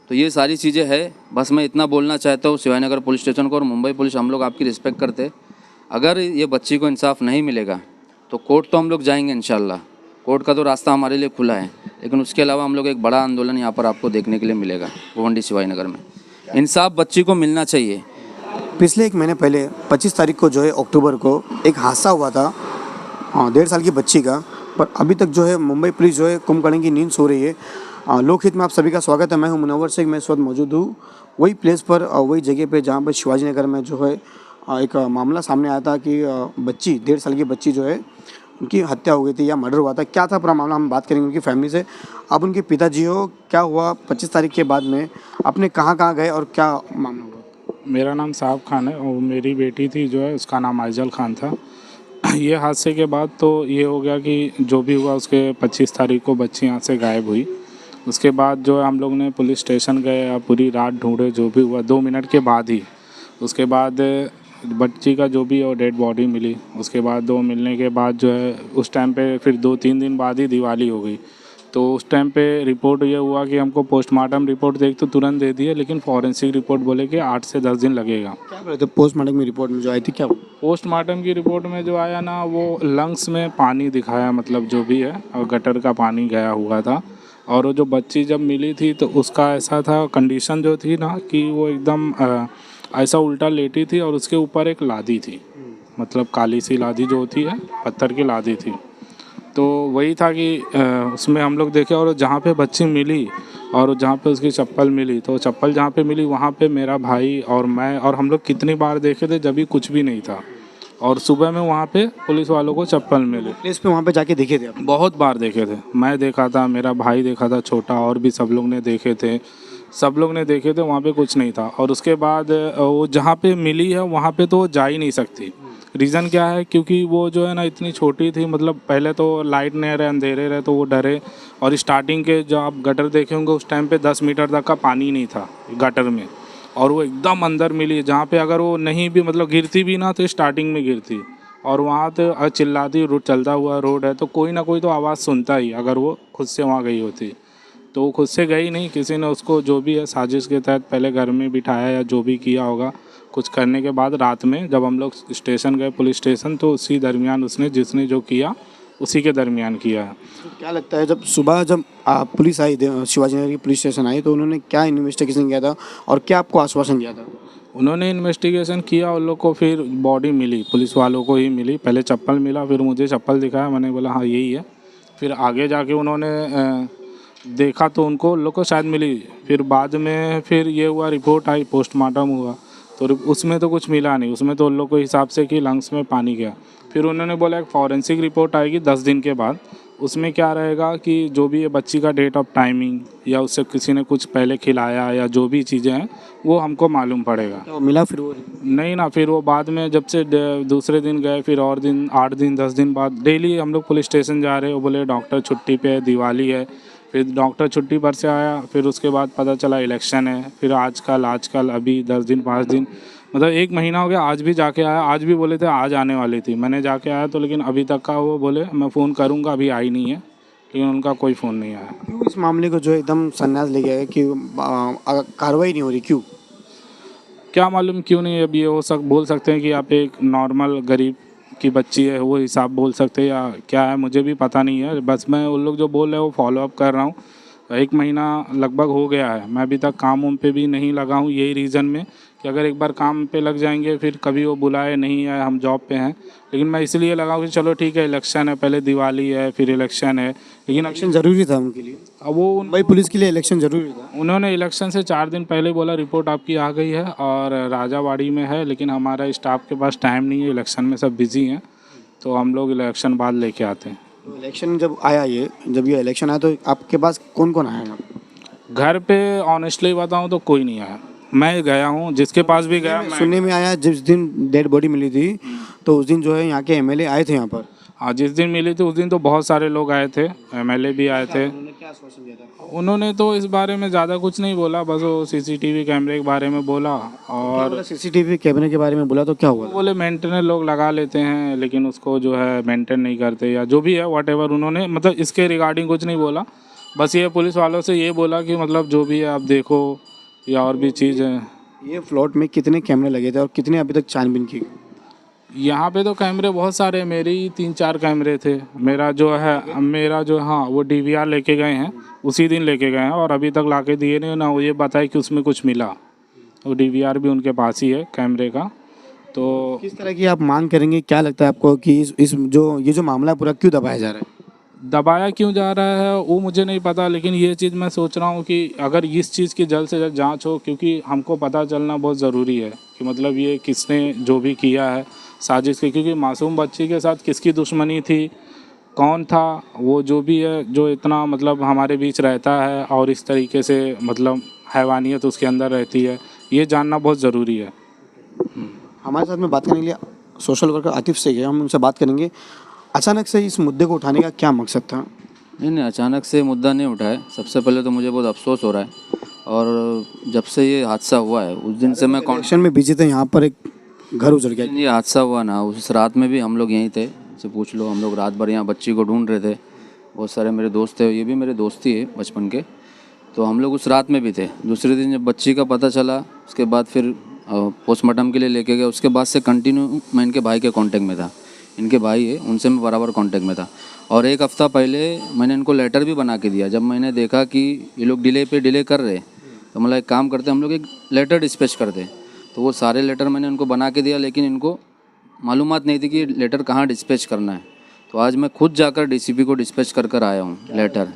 तो ये सारी चीज़ें है। बस मैं इतना बोलना चाहता हूँ शिवाजीनगर पुलिस स्टेशन को और मुंबई पुलिस, हम लोग आपकी रिस्पेक्ट करते हैं। अगर ये बच्ची को इंसाफ नहीं मिलेगा तो कोर्ट तो हम लोग जाएंगे इंशाल्लाह, कोर्ट का तो रास्ता हमारे लिए खुला है। लेकिन उसके अलावा हम लोग एक बड़ा आंदोलन यहाँ पर आपको देखने के लिए मिलेगा भिवंडी शिवाजीनगर में। इंसाफ बच्ची को मिलना चाहिए। पिछले एक महीने पहले 25 तारीख को जो है अक्टूबर को एक हादसा हुआ था 1.5 साल की बच्ची का, पर अभी तक जो है मुंबई पुलिस जो है कुंभकर्ण की नींद सो रही है। लोकहित में आप सभी का स्वागत है। मैं हूं मुनव्वर शेख। मैं इस वक्त मौजूद हूँ वही प्लेस पर, वही जगह पे जहां पर शिवाजीनगर में जो है एक मामला सामने आया था कि बच्ची 1.5 साल की बच्ची जो है उनकी हत्या हो गई थी या मर्डर हुआ था। क्या था पूरा मामला, हम बात करेंगे उनकी फैमिली से। आप उनके पिताजी हो, क्या हुआ 25 तारीख के बाद में, आपने कहाँ गए और क्या मामला हुआ? मेरा नाम साहब खान है और मेरी बेटी थी जो है उसका नाम आइजल खान था। ये हादसे के बाद तो ये हो गया कि जो भी हुआ उसके 25 तारीख को बच्ची यहाँ से गायब हुई। उसके बाद जो है हम लोग ने पुलिस स्टेशन गए, पूरी रात ढूंढे, जो भी हुआ 2 मिनट के बाद ही उसके बाद बच्ची का जो भी है वो डेड बॉडी मिली। उसके बाद 2 मिलने के बाद जो है उस टाइम पे फिर 2-3 दिन बाद ही दिवाली हो गई। तो उस टाइम पे रिपोर्ट ये हुआ कि हमको पोस्टमार्टम रिपोर्ट देख तो तुरंत दे दिए, लेकिन फॉरेंसिक रिपोर्ट बोले कि 8 से 10 दिन लगेगा। क्या बोले थे पोस्टमार्टम की रिपोर्ट में जो आई थी? क्या पोस्टमार्टम की रिपोर्ट में जो आया ना, वो लंग्स में पानी दिखाया, मतलब जो भी है, और गटर का पानी गया हुआ था। और वो जो बच्ची जब मिली थी तो उसका ऐसा था, कंडीशन जो थी ना कि वो एकदम ऐसा उल्टा लेटी थी और उसके ऊपर एक लादी थी, मतलब काली सी लादी जो होती है, पत्थर की लादी थी। तो वही था कि उसमें हम लोग देखे, और जहाँ पे बच्ची मिली और जहाँ पे उसकी चप्पल मिली, तो चप्पल जहाँ पे मिली वहाँ पे मेरा भाई और मैं और हम लोग कितनी बार देखे थे जब भी कुछ भी नहीं था। और सुबह में वहाँ पे पुलिस वालों को चप्पल मिली। प्लेस पे वहाँ पे जाके देखे थे आप? बहुत बार देखे थे, मैं देखा था, मेरा भाई देखा था छोटा, और भी सब लोग ने देखे थे, सब लोग ने देखे थे, वहाँ पे कुछ नहीं था। और उसके बाद वो जहाँ पे मिली है वहाँ पे तो वो जा ही नहीं सकती। रीज़न क्या है, क्योंकि वो जो है ना इतनी छोटी थी, मतलब पहले तो लाइट नहीं रहे, अंधेरे रहे, तो वो डरे। और स्टार्टिंग के जो आप गटर देखे होंगे उस टाइम पे 10 मीटर तक का पानी नहीं था गटर में, और वो एकदम अंदर मिली जहाँ पे अगर वो नहीं भी मतलब गिरती भी ना तो स्टार्टिंग में गिरती। और वहाँ तो चिल्लाती, रोड चलता हुआ रोड है तो कोई ना कोई तो आवाज़ सुनता ही, अगर वो खुद से वहाँ गई होती। तो वो खुद से गई नहीं, किसी ने उसको जो भी है साजिश के तहत पहले घर में बिठाया या जो भी किया होगा, कुछ करने के बाद रात में जब हम लोग स्टेशन गए, पुलिस स्टेशन, तो उसी दरमियान उसने जिसने जो किया उसी के दरमियान किया है। तो क्या लगता है जब सुबह जब पुलिस आई शिवाजीनगर की पुलिस स्टेशन आई तो उन्होंने क्या इन्वेस्टिगेशन किया था और क्या आपको आश्वासन दिया था? उन्होंने इन्वेस्टिगेशन किया, उन लोग को फिर बॉडी मिली, पुलिस वालों को ही मिली। पहले चप्पल मिला, फिर मुझे चप्पल दिखाया, मैंने बोला हाँ यही है। फिर आगे जाके उन्होंने देखा तो उनको लोग को शायद मिली। फिर बाद में फिर ये हुआ, रिपोर्ट आई, पोस्टमार्टम हुआ, तो उसमें तो कुछ मिला नहीं। उसमें तो उन लोग को हिसाब से कि लंग्स में पानी गया। फिर उन्होंने बोला एक फॉरेंसिक रिपोर्ट आएगी 10 दिन के बाद, उसमें क्या रहेगा कि जो भी ये बच्ची का डेट ऑफ टाइमिंग या उससे किसी ने कुछ पहले खिलाया या जो भी चीज़ें हैं वो हमको मालूम पड़ेगा। तो मिला फिर वो? नहीं ना, फिर वो बाद में जब से दूसरे दिन गए, फिर और दिन 8 दिन 10 दिन बाद डेली हम लोग पुलिस स्टेशन जा रहे हैं। वो बोले डॉक्टर छुट्टी पे है, दिवाली है। फिर डॉक्टर छुट्टी पर से आया, फिर उसके बाद पता चला इलेक्शन है। फिर आजकल अभी 10 दिन 5 दिन, मतलब 1 महीना हो गया। आज भी जाके आया, आज भी बोले थे आज आने वाली थी, मैंने जाके आया तो, लेकिन अभी तक का वो बोले मैं फ़ोन करूँगा, अभी आई नहीं है, लेकिन उनका कोई फ़ोन नहीं आया। क्यों इस मामले को जो एकदम संन्यास ले गया है कि कार्रवाई नहीं हो रही, क्यों? क्या मालूम क्यों नहीं। अब ये बोल सकते हैं कि आप एक नॉर्मल गरीब की बच्ची है, वो हिसाब बोल सकते हैं, या क्या है मुझे भी पता नहीं है। बस मैं उन लोग जो बोल रहे हैं वो फॉलो अप कर रहा हूँ। 1 महीना लगभग हो गया है, मैं अभी तक काम उम पे भी नहीं लगा हूँ, यही रीज़न में कि अगर एक बार काम पे लग जाएंगे फिर कभी वो बुलाए नहीं है, हम जॉब पे हैं। लेकिन मैं इसलिए लगा हूँ कि चलो ठीक है, इलेक्शन है, पहले दिवाली है फिर इलेक्शन है, लेकिन इलेक्शन ज़रूरी था उनके लिए? अब वो मुंबई पुलिस के लिए इलेक्शन ज़रूरी था? उन्होंने इलेक्शन से 4 दिन पहले बोला रिपोर्ट आपकी आ गई है और राजावाड़ी में है, लेकिन हमारा स्टाफ के पास टाइम नहीं है, इलेक्शन में सब बिजी हैं, तो हम लोग इलेक्शन बाद लेके आते हैं। तो इलेक्शन जब आया, जब ये इलेक्शन आया तो आपके पास कौन कौन आया? घर पे ऑनेस्टली बताऊं तो कोई नहीं आया। मैं गया हूं, जिसके पास भी गया सुनने में आया जिस दिन डेड बॉडी मिली थी तो उस दिन जो है यहाँ के एमएलए आए थे यहाँ पर। हाँ, जिस दिन मिली थी उस दिन तो बहुत सारे लोग आए थे, एमएलए भी आए थे। उन्होंने क्या आश्वासन दिया था? उन्होंने तो इस बारे में ज़्यादा कुछ नहीं बोला, बस वो सीसीटीवी कैमरे के बारे में बोला। और सीसीटीवी कैमरे के बारे में बोला तो क्या हुआ? बोले मेंटेनेंस लोग लगा लेते हैं, लेकिन उसको जो है मेंटेन नहीं करते या जो भी है, व्हाटएवर। उन्होंने मतलब इसके रिगार्डिंग कुछ नहीं बोला, बस ये पुलिस वालों से ये बोला कि मतलब जो भी है आप देखो या और भी चीज़ है। ये प्लॉट में कितने कैमरे लगे थे और कितने अभी तक छानबीन की? यहाँ पे तो कैमरे बहुत सारे, मेरे ही 3-4 कैमरे थे। मेरा जो हाँ वो DVR लेके गए हैं, उसी दिन लेके गए हैं और अभी तक लाके दिए नहीं ना। वो ये बताए कि उसमें कुछ मिला, वो DVR भी उनके पास ही है कैमरे का। तो किस तरह की आप मांग करेंगे, क्या लगता है आपको कि इस ये जो मामला है पूरा क्यों दबाया जा रहा है? दबाया क्यों जा रहा है वो मुझे नहीं पता, लेकिन ये चीज़ मैं सोच रहा हूँ कि अगर इस चीज़ की जल्द से जल्द जांच हो, क्योंकि हमको पता चलना बहुत ज़रूरी है कि मतलब ये किसने जो भी किया है साजिश की, क्योंकि मासूम बच्ची के साथ किसकी दुश्मनी थी, कौन था वो, जो भी है जो इतना मतलब हमारे बीच रहता है और इस तरीके से मतलब हैवानियत उसके अंदर रहती है, ये जानना बहुत ज़रूरी है। हमारे साथ में बात करने के लिए सोशल वर्कर आतिफ से है, हम उनसे बात करेंगे। अचानक से इस मुद्दे को उठाने का क्या मकसद था? नहीं, अचानक से मुद्दा नहीं उठा है। सबसे पहले तो मुझे बहुत अफसोस हो रहा है, और जब से ये हादसा हुआ है उस दिन से मैं इलेक्शन में बिजी थे, यहाँ पर एक घर उजड़ गया। ये हादसा हुआ ना, उस रात में भी हम लोग यहीं थे, से पूछ लो। हम लोग रात भर यहाँ बच्ची को ढूंढ रहे थे। बहुत सारे मेरे दोस्त थे, ये भी मेरे दोस्त ही है बचपन के, तो हम लोग उस रात में भी थे। दूसरे दिन जब बच्ची का पता चला, उसके बाद फिर पोस्टमार्टम के लिए लेके गए। उसके बाद से कंटिन्यू मैं इनके भाई के कांटेक्ट में था। इनके भाई है, उनसे मैं बराबर कांटेक्ट में था। और एक हफ़्ता पहले मैंने इनको लेटर भी बना के दिया। जब मैंने देखा कि ये लोग डिले पे डिले कर रहे, तो मतलब एक काम करते, हम लोग एक लेटर डिस्पैच करते। तो वो सारे लेटर मैंने उनको बना के दिया, लेकिन इनको मालूमात नहीं थी कि लेटर कहाँ डिस्पैच करना है। तो आज मैं खुद जाकर DCP को डिस्पैच कर आया हूँ लेटर।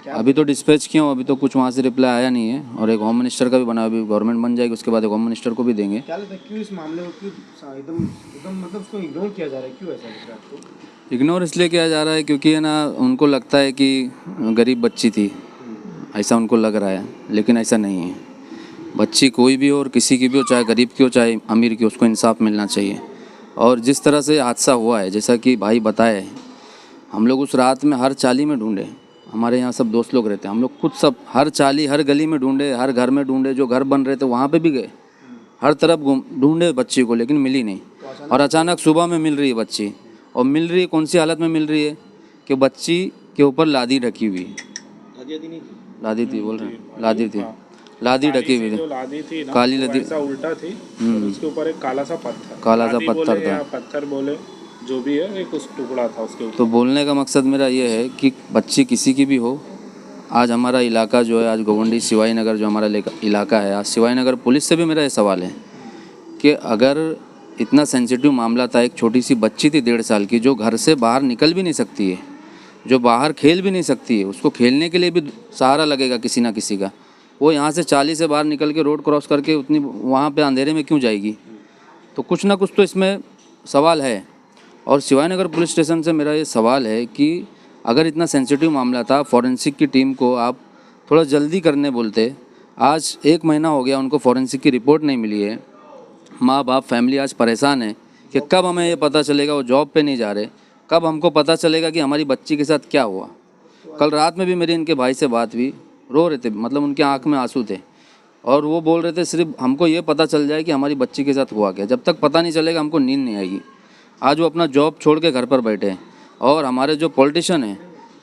अभी तो डिस्पैच किया हूँ, अभी तो कुछ वहाँ से रिप्लाई आया नहीं है। और एक होम मिनिस्टर का भी बना, अभी गवर्नमेंट बन जाएगी उसके बाद एक होम मिनिस्टर को भी देंगे। क्या लगता है क्यों इस मामले को एकदम मतलब उसको इग्नोर किया जा रहा है? क्यों ऐसा लग रहा है आपको? इग्नोर इसलिए किया जा रहा है क्योंकि है ना, उनको लगता है कि गरीब बच्ची थी, ऐसा उनको लग रहा है, लेकिन ऐसा नहीं है। बच्ची कोई भी हो और किसी की भी हो, चाहे गरीब की हो चाहे अमीर की, उसको इंसाफ मिलना चाहिए। और जिस तरह से हादसा हुआ है, जैसा कि भाई बताए, हम लोग उस रात में हर चाली में ढूंढे। हमारे यहाँ सब दोस्त लोग रहते हैं, हम लोग खुद सब हर चाली हर गली में ढूंढे, हर घर में ढूंढे, जो घर बन रहे थे वहाँ पे भी गए, हर तरफ ढूंढे बच्ची को, लेकिन मिली नहीं। और अचानक सुबह में मिल रही है बच्ची। और मिल रही है कौन सी हालत में मिल रही है कि बच्ची के ऊपर लादी ढकी हुई। लादी थी बोल रहे हैं, लादी थी, लादी ढकी हुई जो थी, लादी थी ना, काली वो लादी, ऐसा उल्टा थी और उसके ऊपर एक काला सा पत्थर, काला सा लादी पत्थर बोले था। या पत्थर बोले, जो भी है, एक उस टुकड़ा था उसके ऊपर। तो बोलने का मकसद मेरा ये है कि बच्ची किसी की भी हो, आज हमारा इलाका जो है, आज गोवंडी शिवाई नगर जो हमारा इलाका है, आज शिवाई नगर पुलिस से भी मेरा ये सवाल है कि अगर इतना सेंसिटिव मामला था, एक छोटी सी बच्ची थी 1.5 साल की, जो घर से बाहर निकल भी नहीं सकती है, जो बाहर खेल भी नहीं सकती है, उसको खेलने के लिए भी सहारा लगेगा किसी ना किसी का, वो यहाँ से 40 से बाहर निकल के रोड क्रॉस करके उतनी वहाँ पे अंधेरे में क्यों जाएगी? तो कुछ ना कुछ तो इसमें सवाल है। और शिवाई नगर पुलिस स्टेशन से मेरा ये सवाल है कि अगर इतना सेंसिटिव मामला था, फॉरेंसिक की टीम को आप थोड़ा जल्दी करने बोलते। आज 1 महीना हो गया, उनको फॉरेंसिक की रिपोर्ट नहीं मिली है। माँ बाप फैमिली आज परेशान है कि कब हमें ये पता चलेगा, वो जॉब पे नहीं जा रहे, कब हमको पता चलेगा कि हमारी बच्ची के साथ क्या हुआ। कल रात में भी मेरी इनके भाई से बात हुई, रो रहे थे, मतलब उनके आँख में आंसू थे, और वो बोल रहे थे सिर्फ हमको ये पता चल जाए कि हमारी बच्ची के साथ हुआ क्या। जब तक पता नहीं चलेगा हमको नींद नहीं आएगी। आज वो अपना जॉब छोड़ के घर पर बैठे हैं। और हमारे जो पॉलिटिशियन हैं,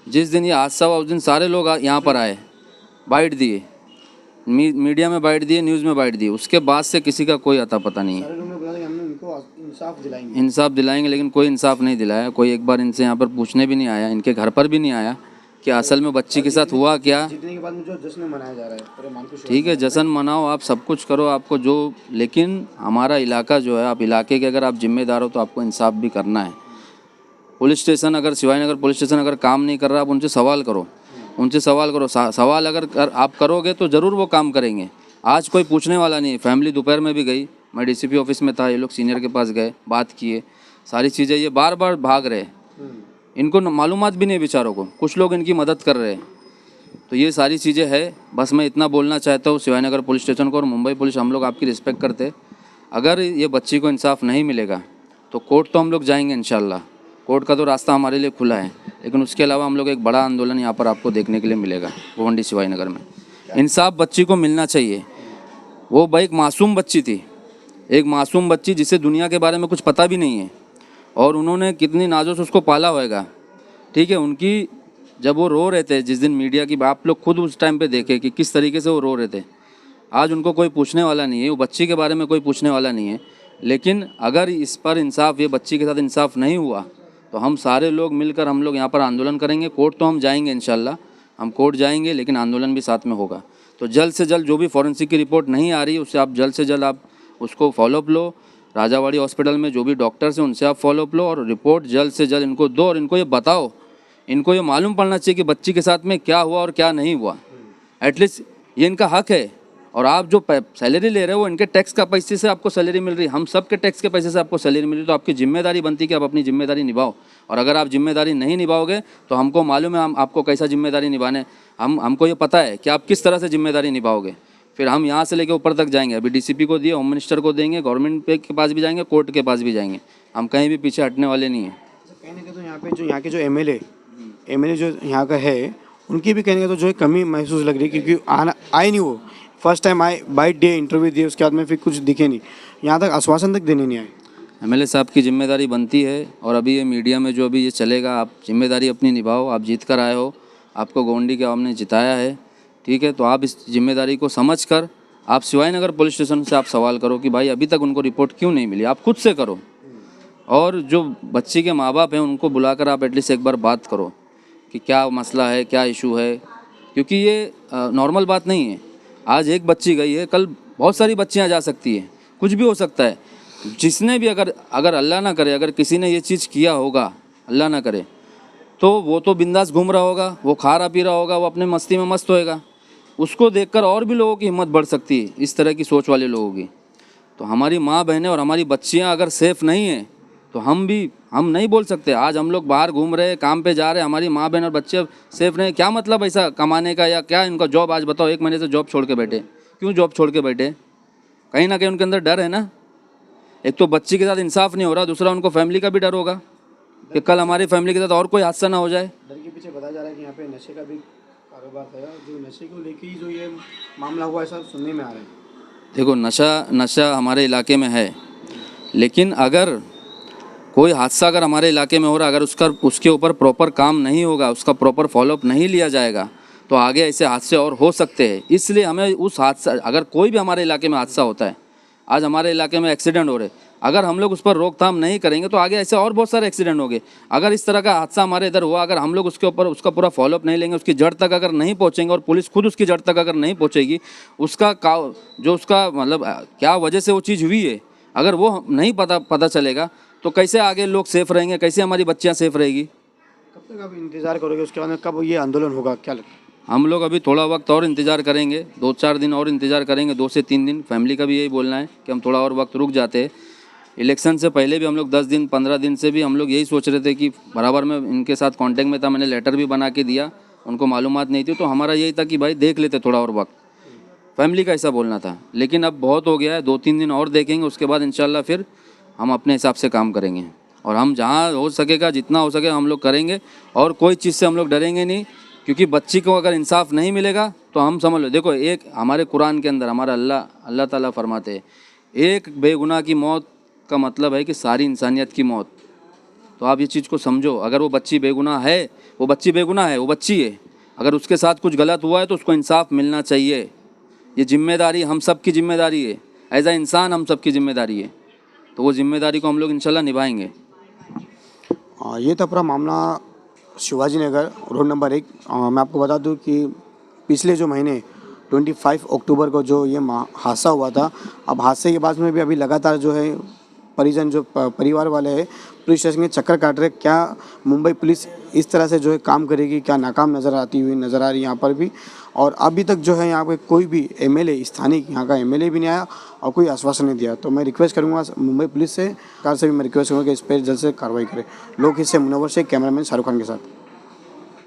जिस दिन ये हादसा हुआ उस दिन सारे लोग यहाँ पर आए, बाइट दिए, मीडिया में बाइट दिए, न्यूज़ में बाइट दिए, उसके बाद से किसी का कोई अता पता नहीं है। इंसाफ दिलाएंगे, लेकिन कोई इंसाफ नहीं दिलाया। कोई एक बार इनसे यहाँ पर पूछने भी नहीं आया, इनके घर पर भी नहीं आया कि असल में बच्ची के साथ हुआ क्या। जीतने के बाद जो जश्न मनाया जा रहा है, पूरे मान को ठीक है, जश्न मनाओ, आप सब कुछ करो, आपको जो, लेकिन हमारा इलाका जो है, आप इलाके के अगर आप जिम्मेदार हो तो आपको इंसाफ भी करना है। पुलिस स्टेशन अगर शिवाई नगर पुलिस स्टेशन अगर काम नहीं कर रहा, आप उनसे सवाल करो, उनसे सवाल करो। सवाल अगर आप करोगे तो ज़रूर वो काम करेंगे। आज कोई पूछने वाला नहीं है। फैमिली दोपहर में भी गई, मैं DCP ऑफिस में था, ये लोग सीनियर के पास गए, बात किए, सारी चीज़ें, ये बार बार भाग रहे, इनको मालूमात भी नहीं बेचारों को, कुछ लोग इनकी मदद कर रहे हैं। तो ये सारी चीज़ें है। बस मैं इतना बोलना चाहता हूँ शिवाई नगर पुलिस स्टेशन को और मुंबई पुलिस, हम लोग आपकी रिस्पेक्ट करते। अगर ये बच्ची को इंसाफ नहीं मिलेगा तो कोर्ट तो हम लोग जाएंगे इंशाल्लाह, कोर्ट का तो रास्ता हमारे लिए खुला है, लेकिन उसके अलावा हम लोग एक बड़ा आंदोलन यहाँ पर आपको देखने के लिए मिलेगा गोवंडी शिवाई नगर में। इंसाफ बच्ची को मिलना चाहिए। वो भाई एक मासूम बच्ची थी, एक मासूम बच्ची जिसे दुनिया के बारे में कुछ पता भी नहीं है, और उन्होंने कितनी नाजों से उसको पाला होएगा। ठीक है, उनकी जब वो रो रहे थे, जिस दिन मीडिया की आप लोग खुद उस टाइम पे देखे कि किस तरीके से वो रो रहे थे। आज उनको कोई पूछने वाला नहीं है, वो बच्ची के बारे में कोई पूछने वाला नहीं है। लेकिन अगर इस पर इंसाफ, ये बच्ची के साथ इंसाफ नहीं हुआ तो हम सारे लोग मिलकर हम लोग यहाँ पर आंदोलन करेंगे। कोर्ट तो हम जाएंगे इंशाल्लाह, हम कोर्ट जाएंगे, लेकिन आंदोलन भी साथ में होगा। तो जल्द से जल्द जो भी फॉरेंसिक की रिपोर्ट नहीं आ रही उससे आप जल्द से जल्द आप उसको फॉलोअप लो। राजावाड़ी हॉस्पिटल में जो भी डॉक्टर्स हैं उनसे आप फॉलोअप लो और रिपोर्ट जल्द से जल्द इनको दो और इनको ये बताओ, इनको ये मालूम पड़ना चाहिए कि बच्ची के साथ में क्या हुआ और क्या नहीं हुआ। एटलीस्ट ये इनका हक है। और आप जो सैलरी ले रहे हो वो इनके टैक्स का पैसे से आपको सैलरी मिल रही है, हम सब के टैक्स के पैसे से आपको सैलरी मिल रही है। तो आपकी जिम्मेदारी बनती है कि आप अपनी जिम्मेदारी निभाओ। और अगर आप जिम्मेदारी नहीं निभाओगे तो हमको मालूम है हम आपको कैसा जिम्मेदारी निभाने, हमको ये पता है कि आप किस तरह से जिम्मेदारी निभाओगे। फिर हम यहाँ से लेके ऊपर तक जाएंगे। अभी डीसीपी को दिए, होम मिनिस्टर को देंगे, गवर्नमेंट के पास भी जाएंगे, कोर्ट के पास भी जाएंगे। हम कहीं भी पीछे हटने वाले नहीं हैं। कहने का तो यहाँ पे जो यहाँ के जो एमएलए जो यहाँ का है उनकी भी कहने का तो जो है कमी महसूस लग रही है, क्योंकि आए नहीं वो। फर्स्ट टाइम आए, बाइट दिए, इंटरव्यू दिए, उसके बाद में फिर कुछ दिखे नहीं, यहाँ तक आश्वासन तक देने नहीं आए। एमएलए साहब की जिम्मेदारी बनती है। और अभी ये मीडिया में जो अभी ये चलेगा, आप जिम्मेदारी अपनी निभाओ। आप जीत कर आए हो, आपको गोंडी के आवाम ने जिताया है, ठीक है। तो आप इस जिम्मेदारी को समझ कर आप शिवाजी नगर पुलिस स्टेशन से आप सवाल करो कि भाई अभी तक उनको रिपोर्ट क्यों नहीं मिली। आप खुद से करो। और जो बच्ची के माँ बाप हैं उनको बुलाकर आप एटलीस्ट एक बार बात करो कि क्या मसला है, क्या इशू है, क्योंकि ये नॉर्मल बात नहीं है। आज एक बच्ची गई है, कल बहुत सारी बच्चियां जा सकती है, कुछ भी हो सकता है। जिसने भी अगर अल्लाह ना करे, अगर किसी ने ये चीज़ किया होगा, अल्लाह ना करे, तो वो तो बिंदास घूम रहा होगा, वो खा रहा पी रहा होगा, वो अपने मस्ती में मस्त होएगा। उसको देखकर और भी लोगों की हिम्मत बढ़ सकती है, इस तरह की सोच वाले लोगों की। तो हमारी माँ बहनें और हमारी बच्चियाँ अगर सेफ़ नहीं हैं तो हम नहीं बोल सकते। आज हम लोग बाहर घूम रहे, काम पे जा रहे, हमारी माँ बहन और बच्चे सेफ़ नहीं, क्या मतलब ऐसा कमाने का, या क्या इनका जॉब। आज बताओ 1 महीने से जॉब छोड़ के बैठे, क्यों जॉब छोड़ के बैठे? कहीं ना कहीं उनके अंदर डर है ना। एक तो बच्ची के साथ इंसाफ नहीं हो रहा, दूसरा उनको फैमिली का भी डर होगा कि कल हमारी फैमिली के साथ और कोई हादसा ना हो जाए। डर के पीछे बताया जा रहा है कि यहाँ पे नशे का भी कारोबार है, जो नशे को लेके ही जो ये मामला हुआ ऐसा सुनने में आ रहा है। देखो, नशा हमारे इलाके में है, लेकिन अगर कोई हादसा अगर हमारे इलाके में हो रहा, अगर उसके ऊपर प्रॉपर काम नहीं होगा, उसका प्रॉपर फॉलोअप नहीं लिया जाएगा, तो आगे ऐसे हादसे और हो सकते हैं। इसलिए हमें उस हादसा, अगर कोई भी हमारे इलाके में हादसा होता है, आज हमारे इलाके में एक्सीडेंट हो रहे, अगर हम लोग उस पर रोकथाम नहीं करेंगे तो आगे ऐसे और बहुत सारे एक्सीडेंट होंगे। अगर इस तरह का हादसा हमारे इधर हुआ, अगर हम लोग उसके ऊपर उसका पूरा फॉलोअप नहीं लेंगे, उसकी जड़ तक अगर नहीं पहुंचेंगे और पुलिस खुद उसकी जड़ तक अगर नहीं पहुंचेगी, उसका मतलब क्या वजह से वो चीज़ हुई है, अगर वो नहीं पता चलेगा तो कैसे आगे लोग सेफ़ रहेंगे, कैसे हमारी बच्चियाँ सेफ़ रहेगी। कब तक आप इंतज़ार करोगे, उसके बाद में कब ये आंदोलन होगा, क्या लगता है? हम लोग अभी थोड़ा वक्त और इंतज़ार करेंगे, 2-4 दिन और इंतज़ार करेंगे, 2 से 3 दिन। फैमिली का भी यही बोलना है कि हम थोड़ा और वक्त रुक जाते हैं। इलेक्शन से पहले भी हम लोग 10 दिन 15 दिन से भी हम लोग यही सोच रहे थे कि बराबर में इनके साथ कांटेक्ट में था, मैंने लेटर भी बना के दिया, उनको मालूमात नहीं थी, तो हमारा यही था कि भाई देख लेते थोड़ा और वक्त, फैमिली का ऐसा बोलना था। लेकिन अब बहुत हो गया है, 2-3 दिन और देखेंगे, उसके बाद इंशाल्लाह फिर हम अपने हिसाब से काम करेंगे। और हम जहाँ हो सकेगा, जितना हो सके हम लोग करेंगे, और कोई चीज़ से हम लोग डरेंगे नहीं, क्योंकि बच्ची को अगर इंसाफ नहीं मिलेगा तो हम समझ लो, देखो एक हमारे कुरान के अंदर हमारा अल्लाह ताला फरमाते हैं, एक बेगुनाह की मौत का मतलब है कि सारी इंसानियत की मौत। तो आप ये चीज़ को समझो, अगर वो बच्ची बेगुनाह है, वो बच्ची बेगुनाह है, वो बच्ची है, अगर उसके साथ कुछ गलत हुआ है तो उसको इंसाफ मिलना चाहिए। ये जिम्मेदारी हम सब की जिम्मेदारी है, एज अ इंसान हम सब की जिम्मेदारी है। तो वो जिम्मेदारी को हम लोग इंशाल्लाह निभाएंगे। ये था पूरा मामला शिवाजी नगर रोड नंबर 1। मैं आपको बता दूं कि पिछले जो महीने 25 अक्टूबर को जो ये हादसा हुआ था, अब हादसे के बाद में भी अभी लगातार जो है परिजन, जो परिवार वाले हैं, पुलिस स्टेशन के चक्कर काट रहे। क्या मुंबई पुलिस इस तरह से जो है काम करेगी, क्या नाकाम नज़र आ रही है यहाँ पर भी। और अभी तक जो है यहाँ पे कोई भी एमएलए, स्थानीय यहाँ का एमएलए भी नहीं आया और कोई आश्वासन नहीं दिया। तो मैं रिक्वेस्ट करूँगा मुंबई पुलिस से, सरकार से भी मैं रिक्वेस्ट करूँगा कि इस पर जल्द से कार्रवाई करें। लोग इससे मुनव्वर से, कैमरामैन शाहरुख खान के साथ।